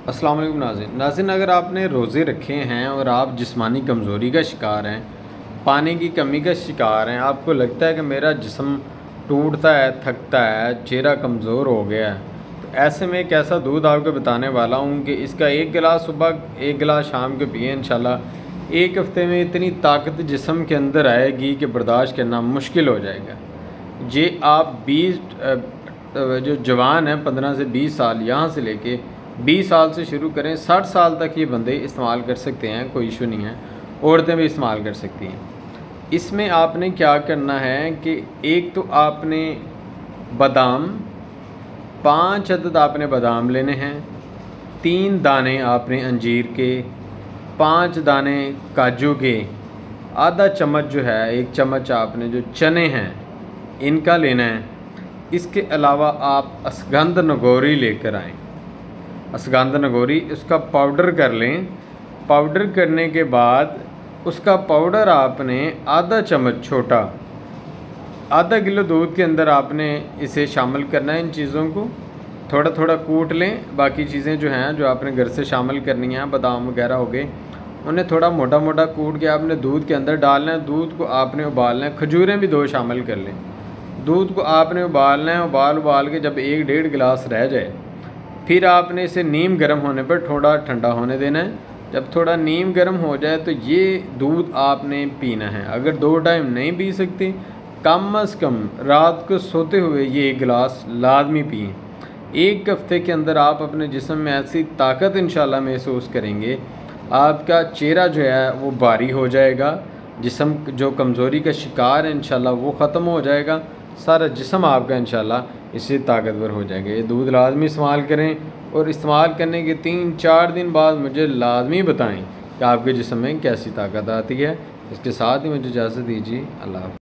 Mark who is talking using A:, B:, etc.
A: अस्सलाम वालेकुम नाज़रीन, अगर आपने रोज़े रखे हैं और आप जिस्मानी कमज़ोरी का शिकार हैं, पानी की कमी का शिकार हैं, आपको लगता है कि मेरा जिस्म टूटता है, थकता है, चेहरा कमज़ोर हो गया है, तो ऐसे में एक ऐसा दूध आपको बताने वाला हूँ कि इसका एक गिलास सुबह, एक गिलास शाम को पिए। इंशाल्लाह एक हफ़्ते में इतनी ताकत जिस्म के अंदर आएगी कि बर्दाश्त करना मुश्किल हो जाएगा। ये आप 20 जो जवान हैं 15 से 20 साल, यहाँ से लेके 20 साल से शुरू करें, 60 साल तक ये बंदे इस्तेमाल कर सकते हैं, कोई इशू नहीं है। औरतें भी इस्तेमाल कर सकती हैं। इसमें आपने क्या करना है कि एक तो आपने बादाम, 5 अदद आपने बादाम लेने हैं, 3 दाने आपने अंजीर के, 5 दाने काजू के, आधा चम्मच जो है, 1 चम्मच आपने जो चने हैं इनका लेना है। इसके अलावा आप अश्वगंध नगोरी लेकर आएँ। अश्वगंध नगोरी उसका पाउडर कर लें। पाउडर करने के बाद उसका पाउडर आपने आधा चम्मच छोटा, आधा किलो दूध के अंदर आपने इसे शामिल करना है। इन चीज़ों को थोड़ा थोड़ा कूट लें। बाकी चीज़ें जो हैं जो आपने घर से शामिल करनी हैं, बादाम वगैरह हो गए, उन्हें थोड़ा मोटा मोटा कूट के आपने दूध के अंदर डालना है। दूध को आपने उबालना है। खजूरें भी 2 शामिल कर लें। दूध को आपने उबालना है। उबाल के जब 1-1.5 गिलास रह जाए, फिर आपने इसे नीम गर्म होने पर थोड़ा ठंडा होने देना है। जब थोड़ा नीम गर्म हो जाए तो ये दूध आपने पीना है। अगर 2 टाइम नहीं पी सकते, कम अज़ कम रात को सोते हुए ये 1 गिलास लाजमी पिएँ। एक हफ़्ते के अंदर आप अपने जिस्म में ऐसी ताकत इंशाल्लाह महसूस करेंगे। आपका चेहरा जो है वो भारी हो जाएगा। जिस्म जो कमज़ोरी का शिकार है इंशाल्लाह वो ख़त्म हो जाएगा। सारा जिस्म आपका इंशाल्लाह इससे ताकतवर हो जाएगा। ये दूध लाजमी इस्तेमाल करें और इस्तेमाल करने के 3-4 दिन बाद मुझे लाजमी बताएं कि आपके जिस्म में कैसी ताकत आती है। इसके साथ ही मुझे इजाज़त दीजिए। अल्लाह हाफ़िज़।